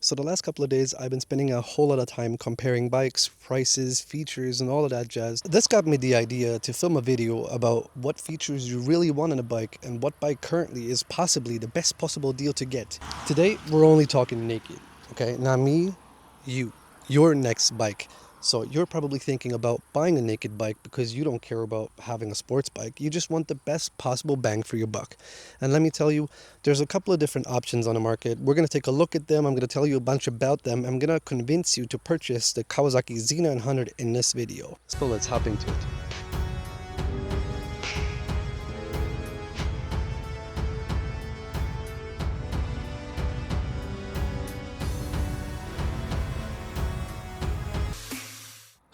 So the last couple of days, I've been spending a whole lot of time comparing bikes, prices, features, and all of that jazz. This got me the idea to film a video about what features you really want in a bike and what bike currently is possibly the best possible deal to get. Today, we're only talking naked, okay? Not me, your next bike. So you're probably thinking about buying a naked bike because you don't care about having a sports bike. You just want the best possible bang for your buck. And let me tell you, there's a couple of different options on the market. We're going to take a look at them. I'm going to tell you a bunch about them. I'm going to convince you to purchase the Kawasaki Z900 in this video. So let's hop into it.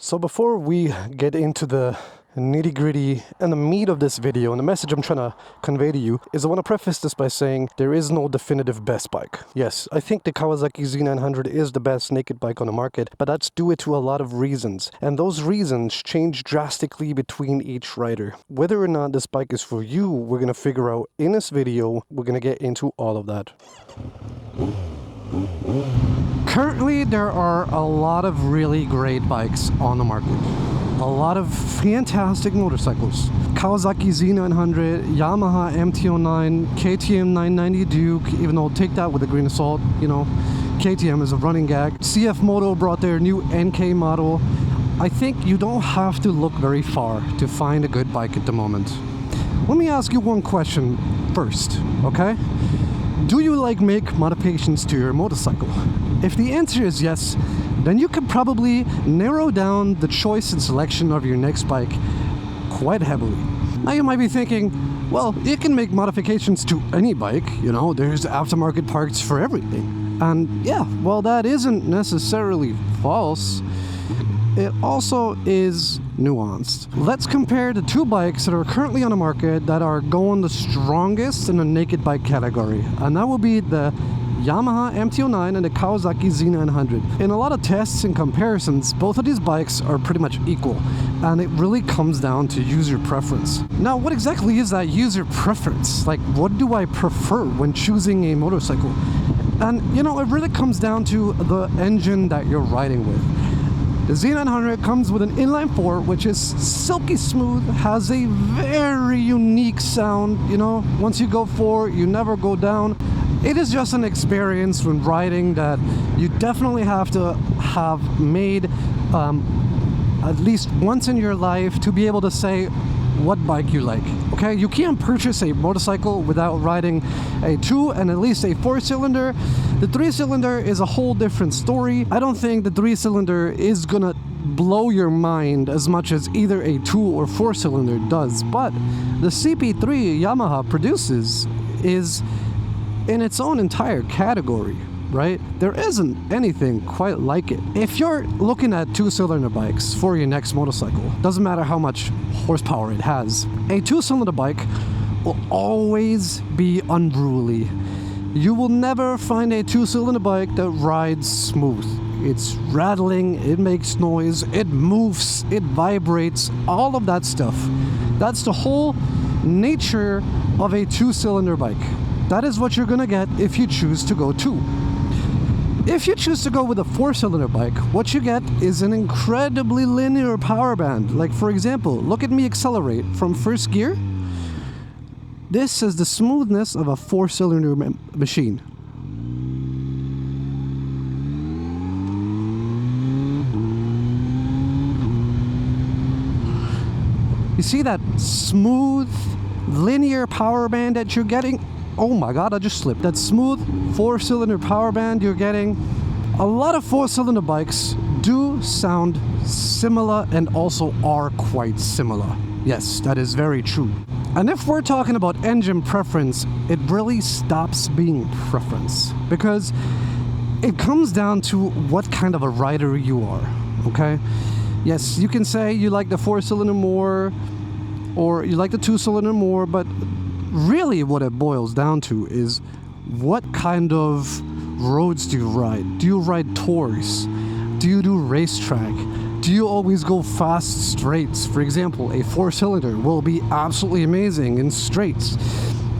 So before we get into the nitty-gritty and the meat of this video, and the message I'm trying to convey to you is I want to preface this by saying there is no definitive best bike. Yes, I think the Kawasaki Z900 is the best naked bike on the market, but that's due to a lot of reasons. And those reasons change drastically between each rider. Whether or not this bike is for you, we're going to figure out in this video. We're going to get into all of that. Currently, there are a lot of really great bikes on the market. A lot of fantastic motorcycles. Kawasaki Z900, Yamaha MT-09, KTM 990 Duke, even though take that with a grain of salt, you know, KTM is a running gag. CF Moto brought their new NK model. I think you don't have to look very far to find a good bike at the moment. Let me ask you one question first, okay? Do you like make modifications to your motorcycle? If the answer is yes, then you can probably narrow down the choice and selection of your next bike quite heavily. Now you might be thinking, well, you can make modifications to any bike, you know, there's aftermarket parts for everything. And yeah, well, that isn't necessarily false. It also is nuanced. Let's compare the two bikes that are currently on the market that are going the strongest in the naked bike category. And that will be the Yamaha MT-09 and the Kawasaki Z900. In a lot of tests and comparisons, both of these bikes are pretty much equal. And it really comes down to user preference. Now, what exactly is that user preference? Like, what do I prefer when choosing a motorcycle? And, you know, it really comes down to the engine that you're riding with. The Z900 comes with an inline-4, which is silky smooth, has a very unique sound. You know, once you go forward, you never go down. It is just an experience when riding that you definitely have to have made at least once in your life to be able to say what bike you like. Okay, you can't purchase a motorcycle without riding a 2 and at least a 4-cylinder. The 3-cylinder is a whole different story. I don't think the 3-cylinder is gonna blow your mind as much as either a 2 or 4-cylinder does, but the CP3 Yamaha produces is in its own entire category, right? There isn't anything quite like it. If you're looking at 2-cylinder bikes for your next motorcycle, doesn't matter how much horsepower it has, a 2-cylinder bike will always be unruly. You will never find a 2-cylinder bike that rides smooth. It's rattling, it makes noise, it moves, it vibrates, all of that stuff. That's the whole nature of a 2-cylinder bike. That is what you're gonna get if you choose to go 2. If you choose to go with a 4-cylinder bike, what you get is an incredibly linear power band. Like, for example, look at me accelerate from first gear. This is the smoothness of a 4-cylinder machine. You see that smooth, linear power band that you're getting? Oh my god, I just slipped. That smooth 4-cylinder power band you're getting. A lot of 4-cylinder bikes do sound similar and also are quite similar. Yes, that is very true. And if we're talking about engine preference, it really stops being preference, because it comes down to what kind of a rider you are, okay? Yes, you can say you like the 4-cylinder more, or you like the 2-cylinder more, but really what it boils down to is what kind of roads do you ride? Do you ride tours? Do you do racetrack? Do you always go fast straights? For example, a 4-cylinder will be absolutely amazing in straights.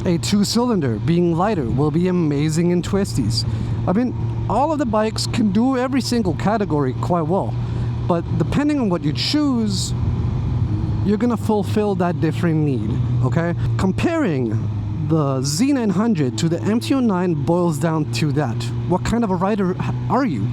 A 2-cylinder, being lighter, will be amazing in twisties. I mean, all of the bikes can do every single category quite well. But depending on what you choose, you're gonna fulfill that different need, okay? Comparing the Z900 to the MT-09 boils down to that. What kind of a rider are you?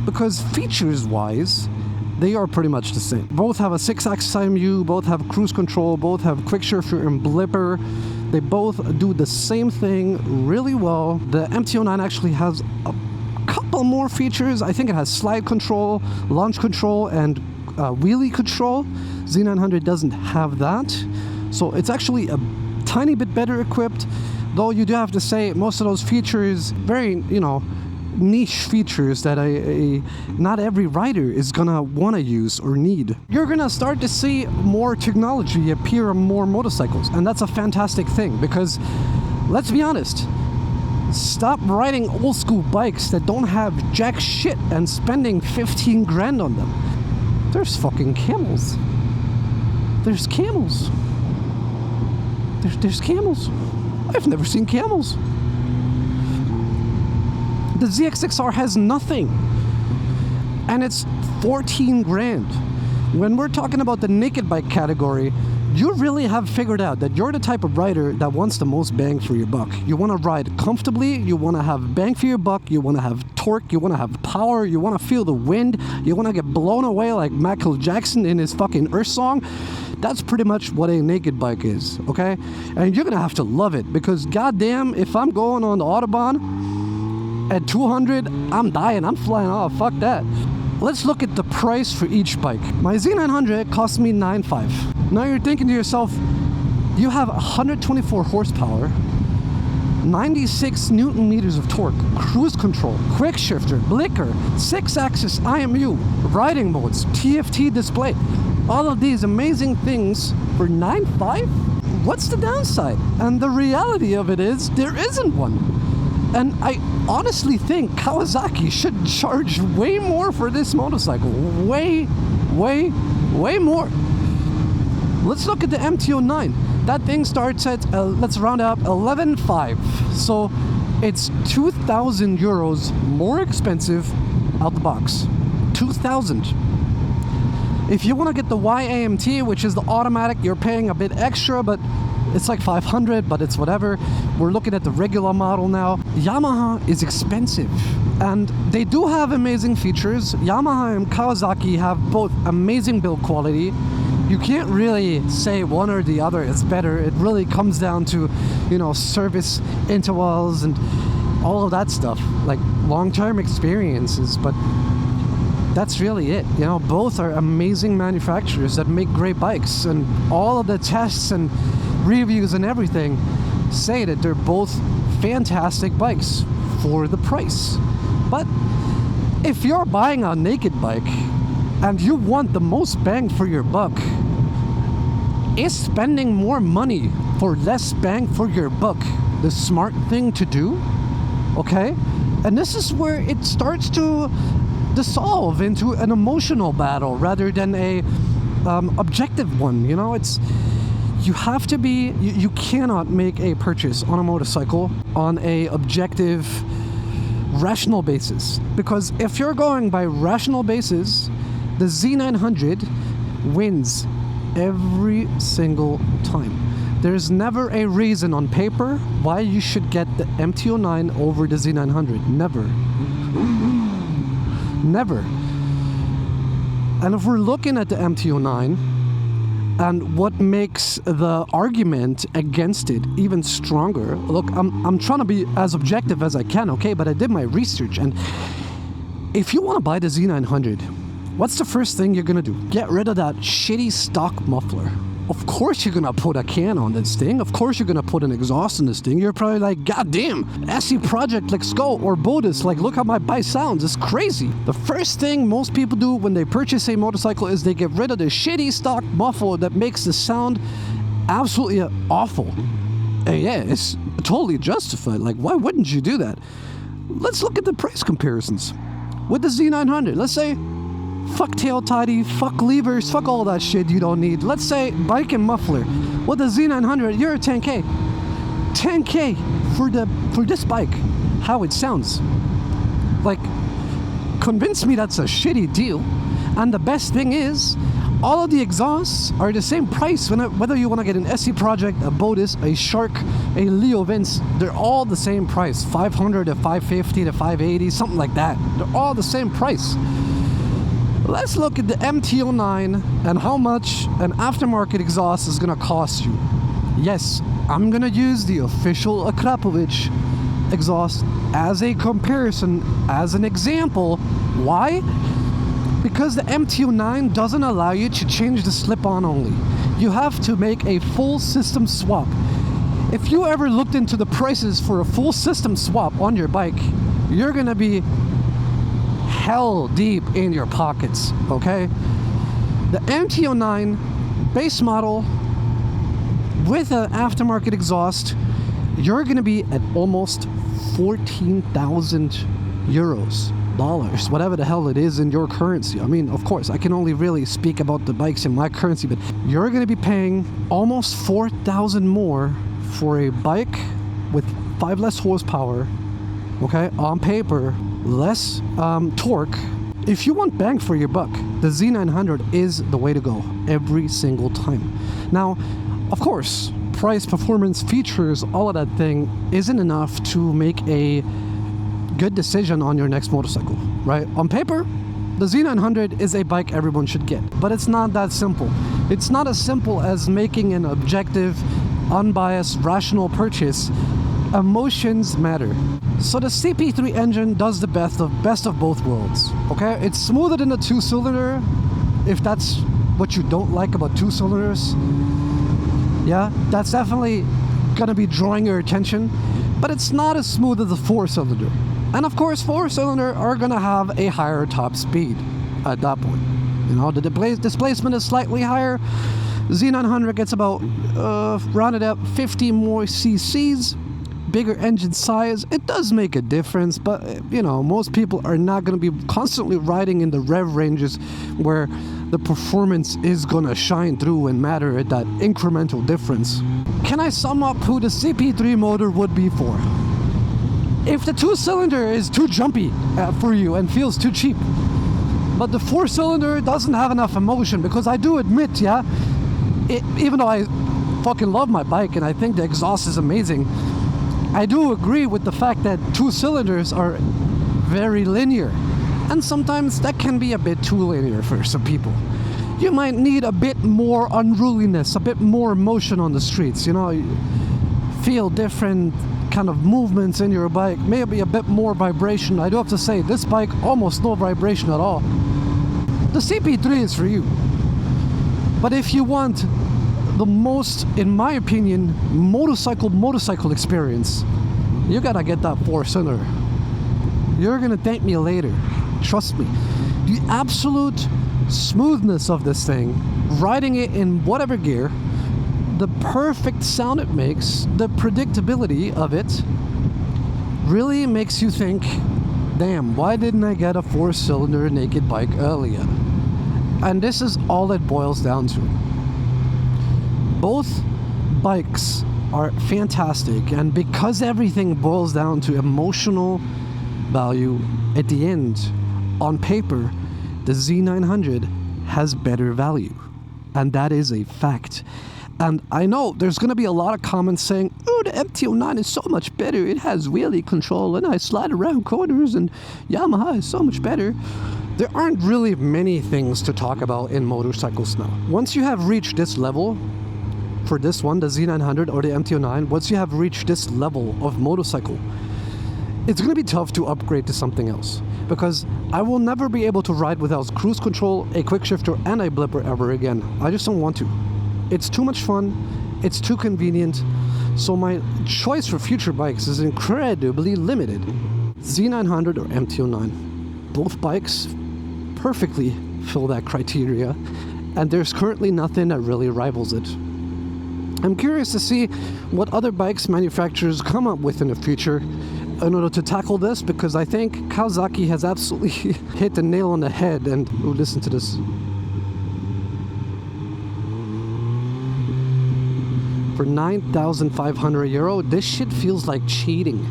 Because features-wise, they are pretty much the same. Both have a 6-axis IMU, both have cruise control, both have Quickshifter and Blipper. They both do the same thing really well. The MT-09 actually has a couple more features. I think it has slide control, launch control, and wheelie control. Z900 doesn't have that. So it's actually a tiny bit better equipped, though you do have to say most of those features, very, niche features that not every rider is gonna want to use or need. You're gonna start to see more technology appear on more motorcycles, and that's a fantastic thing, because let's be honest, stop riding old school bikes that don't have jack shit and spending 15 grand on them. There's fucking camels. There's camels. There's camels. I've never seen camels. The ZX6R has nothing, and it's 14 grand. When we're talking about the naked bike category, you really have figured out that you're the type of rider that wants the most bang for your buck. You want to ride comfortably, you want to have bang for your buck, you want to have torque, you want to have power, you want to feel the wind, you want to get blown away like Michael Jackson in his fucking Earth song. That's pretty much what a naked bike is, okay? And you're gonna have to love it, because goddamn, if I'm going on the Autobahn at 200, I'm dying, I'm flying off, fuck that. Let's look at the price for each bike. My Z900 cost me $9,500. Now you're thinking to yourself, you have 124 horsepower, 96 Newton meters of torque, cruise control, quick shifter, blicker, 6-axis IMU, riding modes, TFT display. All of these amazing things for $9,500? What's the downside? And the reality of it is, there isn't one. And I honestly think Kawasaki should charge way more for this motorcycle. Way more. Let's look at the MT-09. That thing starts at, let's round up, 11,500. So it's 2,000 euros more expensive out the box. 2,000. If you want to get the Y-AMT, which is the automatic, you're paying a bit extra, but it's like 500, but it's whatever. We're looking at the regular model now. Yamaha is expensive, and they do have amazing features. Yamaha and Kawasaki have both amazing build quality. You can't really say one or the other is better. It really comes down to, service intervals and all of that stuff, like long-term experiences, but that's really it. Both are amazing manufacturers that make great bikes, and all of the tests and reviews and everything say that they're both fantastic bikes for the price. But if you're buying a naked bike and you want the most bang for your buck, is spending more money for less bang for your buck the smart thing to do? Okay? And this is where it starts to dissolve into an emotional battle rather than a objective one. It's, you have to be, you cannot make a purchase on a motorcycle on a objective, rational basis. Because if you're going by rational basis, the Z900 wins every single time. There's never a reason on paper why you should get the MT-09 over the Z900. Never. Never. And if we're looking at the MT-09 and what makes the argument against it even stronger, look, I'm trying to be as objective as I can, okay? But I did my research, and if you want to buy the Z900, what's the first thing you're gonna do? Get rid of that shitty stock muffler. Of course you're gonna put a can on this thing. Of course you're gonna put an exhaust in this thing. You're probably like, God damn, SE Project, let's go. Or Bodis, like, look how my bike sounds. It's crazy. The first thing most people do when they purchase a motorcycle is they get rid of the shitty stock muffler that makes the sound absolutely awful. And yeah, it's totally justified. Like, why wouldn't you do that? Let's look at the price comparisons. With the Z900, let's say, fuck tail tidy, fuck levers, fuck all that shit you don't need. Let's say bike and muffler. With the Z900, you're at 10K. 10K for this bike. How it sounds. Like, convince me that's a shitty deal. And the best thing is, all of the exhausts are the same price. Whether you want to get an SE Project, a Bodis, a Shark, a Leo Vince, they're all the same price. 500 to 550 to 580, something like that. They're all the same price. Let's look at the MT-09 and how much an aftermarket exhaust is going to cost you. Yes, I'm going to use the official Akrapovic exhaust as a comparison, as an example. Why? Because the MT-09 doesn't allow you to change the slip-on only. You have to make a full system swap. If you ever looked into the prices for a full system swap on your bike, you're gonna be hell deep in your pockets, okay? The MT-09 base model with an aftermarket exhaust, you're gonna be at almost 14,000 euros. Dollars, whatever the hell it is in your currency. I mean, of course, I can only really speak about the bikes in my currency, but you're going to be paying almost 4,000 more for a bike with 5 less horsepower, okay, on paper, less torque. If you want bang for your buck, the Z900 is the way to go every single time. Now, of course, price, performance, features, all of that thing isn't enough to make a good decision on your next motorcycle, right? On paper, the Z900 is a bike everyone should get, but it's not that simple. It's not as simple as making an objective, unbiased, rational purchase. Emotions matter. So the CP3 engine does the best of both worlds, okay? It's smoother than a 2-cylinder, if that's what you don't like about 2-cylinders. Yeah, that's definitely gonna be drawing your attention, but it's not as smooth as a 4-cylinder. And of course, 4-cylinder are gonna have a higher top speed at that point. You know, the displacement is slightly higher. Z900 gets about, rounded up 50 more cc's, bigger engine size. It does make a difference, but you know, most people are not gonna be constantly riding in the rev ranges where the performance is gonna shine through and matter at that incremental difference. Can I sum up who the CP3 motor would be for? If the 2-cylinder is too jumpy for you and feels too cheap, but the 4-cylinder doesn't have enough emotion, because I do admit, yeah, even though I fucking love my bike and I think the exhaust is amazing, I do agree with the fact that 2-cylinders are very linear, and sometimes that can be a bit too linear for some people. You might need a bit more unruliness, a bit more emotion on the streets, you know, feel different kind of movements in your bike, maybe a bit more vibration. I do have to say, this bike, almost no vibration at all. The CP3 is for you. But if you want the most, in my opinion, motorcycle experience, you gotta get that 4-cylinder. You're gonna thank me later. Trust me. The absolute smoothness of this thing, riding it in whatever gear, the perfect sound it makes, the predictability of it, really makes you think, damn, why didn't I get a 4-cylinder naked bike earlier? And this is all it boils down to. Both bikes are fantastic, and because everything boils down to emotional value at the end, on paper, the Z900 has better value. And that is a fact. And I know there's going to be a lot of comments saying, oh, the MT-09 is so much better. It has wheelie control and I slide around corners, and Yamaha is so much better. There aren't really many things to talk about in motorcycles now. Once you have reached this level, for this one, the Z900 or the MT-09, once you have reached this level of motorcycle, it's going to be tough to upgrade to something else. Because I will never be able to ride without cruise control, a quickshifter, and a blipper ever again. I just don't want to. It's too much fun, it's too convenient, so my choice for future bikes is incredibly limited. Z900 or MT-09. Both bikes perfectly fill that criteria, and there's currently nothing that really rivals it. I'm curious to see what other bikes manufacturers come up with in the future in order to tackle this, because I think Kawasaki has absolutely hit the nail on the head. And ooh, listen to this. For 9,500 euro, this shit feels like cheating.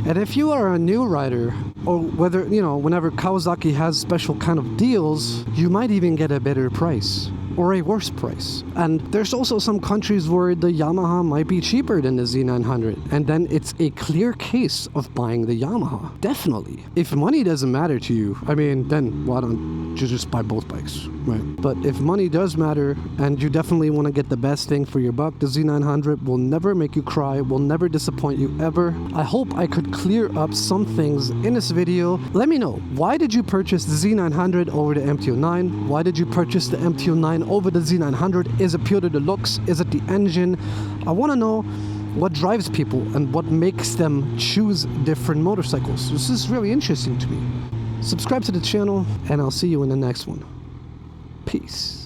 And if you are a new rider or whether, you know, whenever Kawasaki has special kind of deals, you might even get a better price or a worse price. And there's also some countries where the Yamaha might be cheaper than the Z900, and then it's a clear case of buying the Yamaha. Definitely. If money doesn't matter to you, I mean, then why don't you just buy both bikes, right? But if money does matter and you definitely want to get the best thing for your buck, the Z900 will never make you cry, will never disappoint you ever. I hope I could clear up some things in this video. Let me know, why did you purchase the Z900 over the MT-09? Why did you purchase the MT-09 over the Z900? Is it pure to the looks? Is it the engine? I want to know what drives people and what makes them choose different motorcycles. This is really interesting to me. Subscribe to the channel, and I'll see you in the next one. Peace.